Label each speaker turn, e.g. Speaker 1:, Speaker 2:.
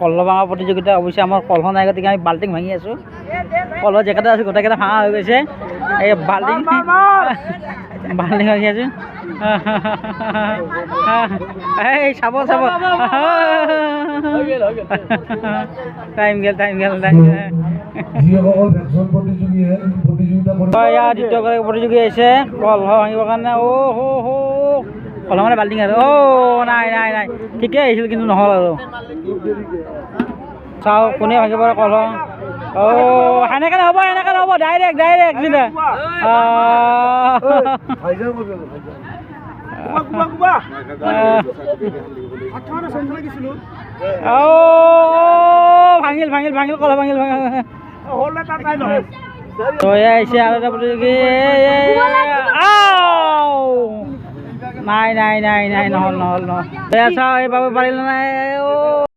Speaker 1: কলহ ভাঙা প্ৰতিযোগিতা অৱশ্যে আমাৰ কলহ নাই গতিকে আমি বাল্টিং ভাঙি আছোঁ। কলহ জেগাতে আছোঁ গোটেইকেইটা ভাঙা হৈ গৈছে। এই বাল্টিং বাল্টিং ভাঙি আছোঁ। এই চাব চাব টাইম গেল দ্বিতীয় প্ৰতিযোগী আহিছে কলহ ভাঙিবৰ কাৰণে। কলহ মানে বাল্টিং আৰু নাই ঠিকে আহিছিল কিন্তু নহ'ল আৰু। চাওঁ কোনে ভাঙিব কলহ। সেনেকে নহ'ব ডাইৰেক্ট ভাঙিল কলহ ভাঙিল আহিছে আৰু এটা প্ৰতিযোগী। নাই নহ'ল চাওঁ এই বাবু পাৰিল নাই।